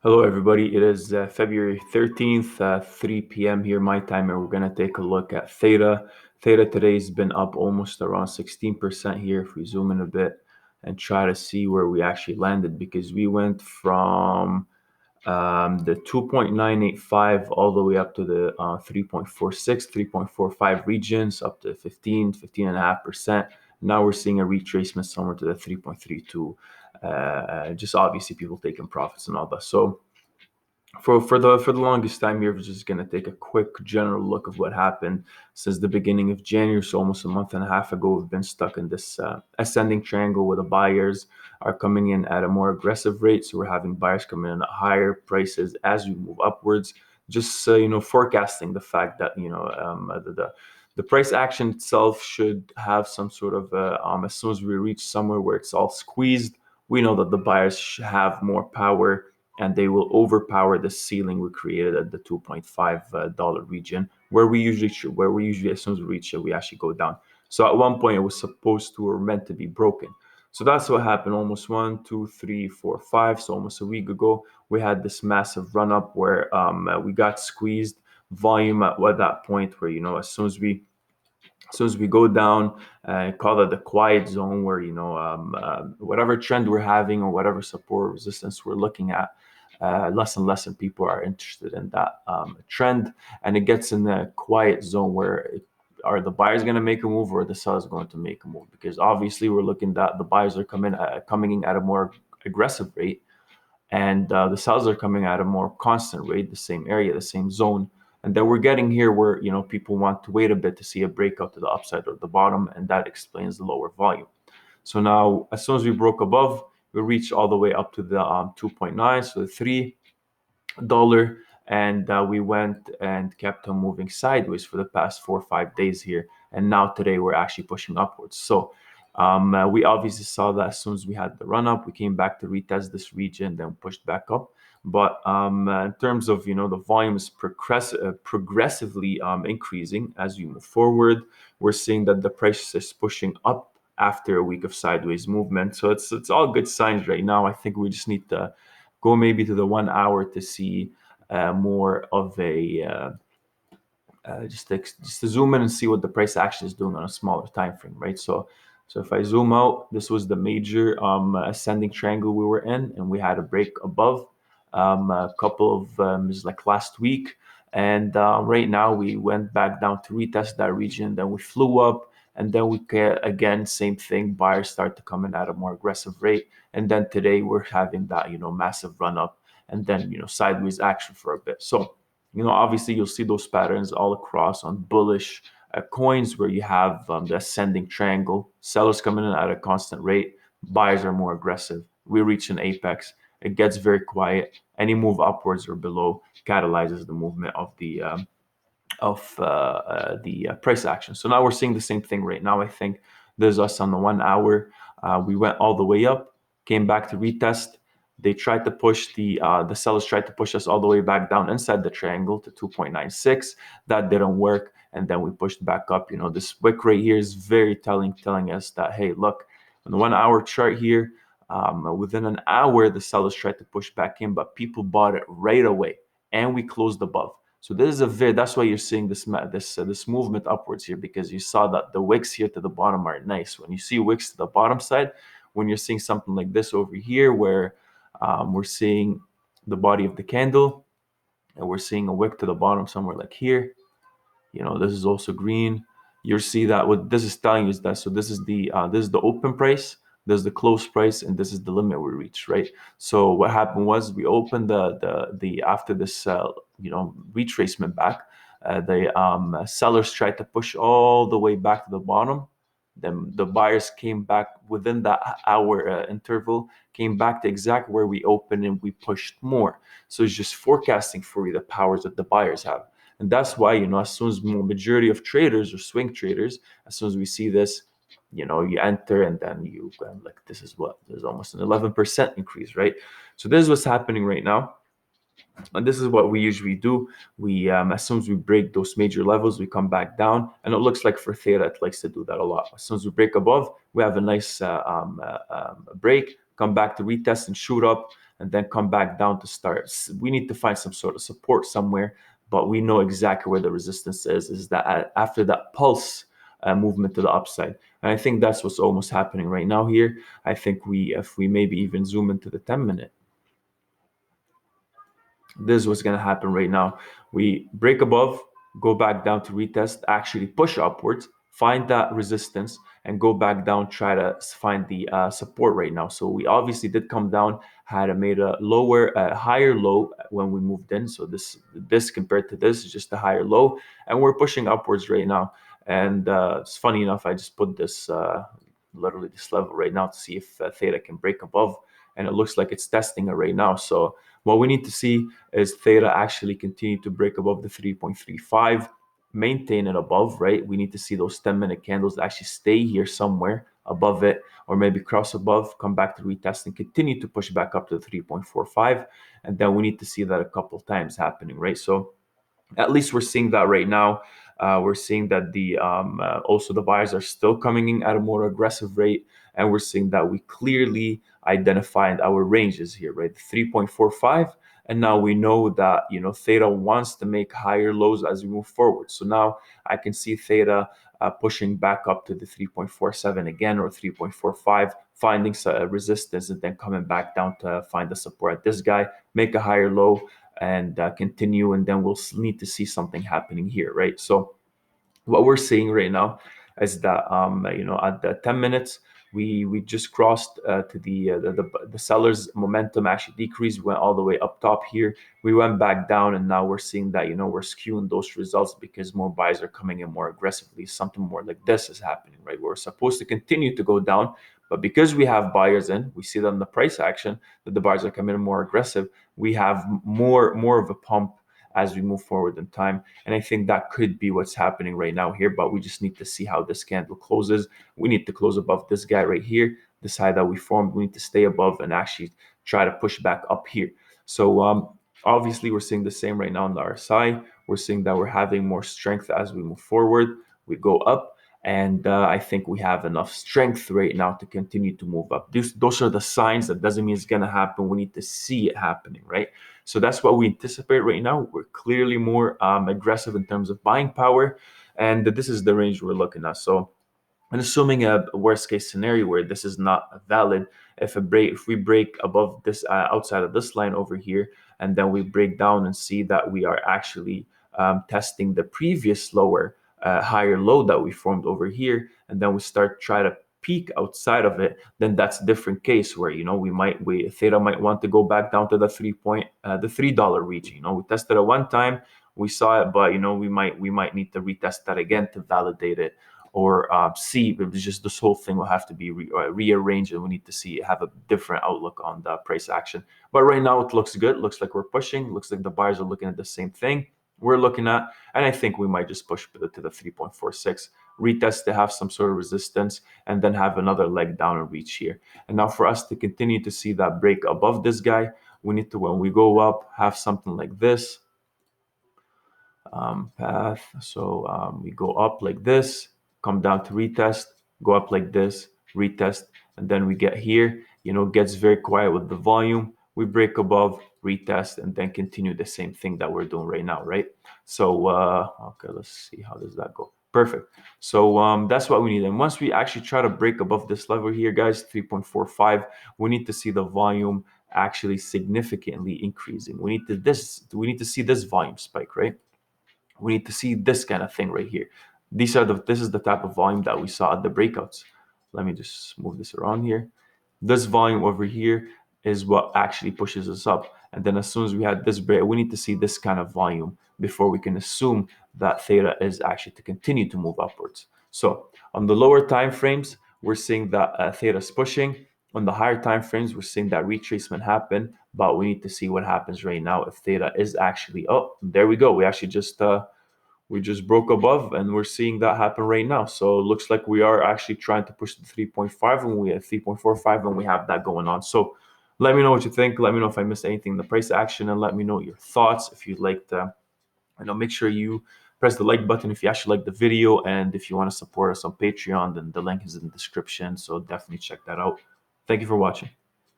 Hello, everybody. It is February 13th, 3 p.m. here, my time, and we're going to take a look at Theta. Theta today's been up almost around 16% here. If we zoom in a bit and try to see where we actually landed, because we went from the 2.985 all the way up to the 3.46, 3.45 regions, up to 15.5%. Now we're seeing a retracement somewhere to the 3.32. Just obviously people taking profits and all that. So for the longest time here, we're just going to take a quick general look of what happened since the beginning of January. So almost a month and a half ago, we've been stuck in this ascending triangle where the buyers are coming in at a more aggressive rate. So we're having buyers coming in at higher prices as we move upwards. Just forecasting the fact that the price action itself should have some sort of as soon as we reach somewhere where it's all squeezed, we know that the buyers have more power and they will overpower the ceiling we created at the $2.5 region, where we usually as soon as we reach it, we actually go down. So at one point it was supposed to or meant to be broken. So that's what happened. Almost 1, 2, 3, 4, 5. So almost a week ago, we had this massive run up where we got squeezed volume at that point where as soon as we go down, call it the quiet zone, where whatever trend we're having or whatever support resistance we're looking at, less and less and people are interested in that trend, and it gets in the quiet zone where are the buyers going to make a move or the sellers going to make a move? Because obviously we're looking that the buyers are coming in at a more aggressive rate, and the sellers are coming at a more constant rate, the same area, the same zone. And then we're getting here where people want to wait a bit to see a breakout to the upside or the bottom, and that explains the lower volume. So now, as soon as we broke above, we reached all the way up to the 2.9, so the $3, and we went and kept on moving sideways for the past 4 or 5 days here. And now today we're actually pushing upwards. So we obviously saw that as soon as we had the run up, we came back to retest this region, then pushed back up. But in terms of the volume is progressively increasing as we move forward. We're seeing that the price is pushing up after a week of sideways movement. So it's all good signs right now. I think we just need to go maybe to the 1 hour to see more of a just to zoom in and see what the price action is doing on a smaller time frame, right? So if I zoom out, this was the major ascending triangle we were in, and we had a break above a couple of just like last week. And right now we went back down to retest that region, then we flew up, and then we get again same thing. Buyers start to come in at a more aggressive rate, and then today we're having that massive run up, and then sideways action for a bit. So obviously you'll see those patterns all across on bullish coins where you have the ascending triangle, sellers coming in at a constant rate, buyers are more aggressive. We reach an apex, it gets very quiet. Any move upwards or below catalyzes the movement of the price action. So now we're seeing the same thing right now. I think there's us on the 1 hour. We went all the way up, came back to retest. They tried to push the sellers tried to push us all the way back down inside the triangle to 2.96. That didn't work, and then we pushed back up. This wick right here is very telling us that, hey, look, on the 1 hour chart here, within an hour the sellers tried to push back in, but people bought it right away, and we closed above. So this is that's why you're seeing this movement upwards here, because you saw that the wicks here to the bottom are nice. When you see wicks to the bottom side, when you're seeing something like this over here, where we're seeing the body of the candle, and we're seeing a wick to the bottom somewhere like here. This is also green. You'll see that what this is telling you is that, so this is the open price, this is the close price, and this is the limit we reached, right? So what happened was we opened the after this retracement back, the sellers tried to push all the way back to the bottom. Then the buyers came back within that hour interval, came back to exactly where we opened, and we pushed more. So it's just forecasting for you the powers that the buyers have. And that's why, as soon as the majority of traders or swing traders, as soon as we see this, you enter, and then like, this is what, there's almost an 11% increase, right? So this is what's happening right now. And this is what we usually do. We as soon as we break those major levels, we come back down, and it looks like for Theta it likes to do that a lot. As soon as we break above, we have a nice break, come back to retest and shoot up, and then come back down to start. We need to find some sort of support somewhere, but we know exactly where the resistance is that after that pulse movement to the upside. And I think that's what's almost happening right now here. I think if we maybe even zoom into the 10-minute, this is what's going to happen right now. We break above, go back down to retest, actually push upwards, find that resistance, and go back down, try to find the support right now. So we obviously did come down, made a higher low when we moved in. So this compared to this is just a higher low, and we're pushing upwards right now. And it's funny enough, I just put this literally this level right now to see if theta can break above, and it looks like it's testing it right now. So what we need to see is theta actually continue to break above the 3.35, maintain it above, right? We need to see those 10-minute candles actually stay here somewhere above it, or maybe cross above, come back to retest, and continue to push back up to the 3.45. And then we need to see that a couple times happening, right? So at least we're seeing that right now. We're seeing that the also the buyers are still coming in at a more aggressive rate, and we're seeing that we clearly identified our ranges here, right? 3.45, and now we know that theta wants to make higher lows as we move forward. So now I can see theta pushing back up to the 3.47 again, or 3.45, finding resistance, and then coming back down to find the support at this guy, make a higher low, and continue, and then we'll need to see something happening here, right? So what we're seeing right now is that at the 10 minutes we just crossed to the seller's momentum actually decreased, went all the way up top here, we went back down, and now we're seeing that we're skewing those results because more buyers are coming in more aggressively. Something more like this is happening, right? We're supposed to continue to go down, but because we have buyers in, we see that in the price action that the buyers are coming in more aggressive, we have more of a pump as we move forward in time. And I think that could be what's happening right now here, but we just need to see how this candle closes. We need to close above this guy right here, this high that we formed. We need to stay above and actually try to push back up here. So obviously we're seeing the same right now on the RSI. We're seeing that we're having more strength as we move forward. We go up, and I think we have enough strength right now to continue to move up. Those are the signs. That doesn't mean it's going to happen. We need to see it happening, right? So that's what we anticipate right now. We're clearly more aggressive in terms of buying power, and this is the range we're looking at. So, and assuming a worst case scenario where this is not valid, if we break above this outside of this line over here, and then we break down and see that we are actually testing the previous lower higher low that we formed over here, and then we try to peak outside of it, then that's a different case where theta might want to go back down to the $3 region. We tested it one time, we saw it, but we might need to retest that again to validate it, or see. It's just this whole thing will have to be rearranged, and we need to have a different outlook on the price action. But right now it looks good. Looks like we're pushing. Looks like the buyers are looking at the same thing we're looking at, and I think we might just push to the 3.46, retest to have some sort of resistance, and then have another leg down and reach here. And now for us to continue to see that break above this guy, we need to, when we go up, have something like this path. So we go up like this, come down to retest, go up like this, retest, and then we get here, gets very quiet with the volume. We break above, retest, and then continue the same thing that we're doing right now, right? So, okay, let's see, how does that go? Perfect. So that's what we need. And once we actually try to break above this level here, guys, 3.45, we need to see the volume actually significantly increasing. We need to see this volume spike, right? We need to see this kind of thing right here. This is the type of volume that we saw at the breakouts. Let me just move this around here. This volume over here is what actually pushes us up. And then as soon as we had this break, we need to see this kind of volume before we can assume that theta is actually to continue to move upwards. So on the lower time frames, we're seeing that theta is pushing. On the higher time frames, we're seeing that retracement happen, but we need to see what happens right now if theta is actually, oh, there we go. We just broke above, and we're seeing that happen right now. So it looks like we are actually trying to push the 3.5, and we have 3.45, and we have that going on. So let me know what you think. Let me know if I missed anything in the price action, and let me know your thoughts. If you'd like to, make sure you press the like button if you actually like the video, and if you want to support us on Patreon, then the link is in the description. So definitely check that out. Thank you for watching.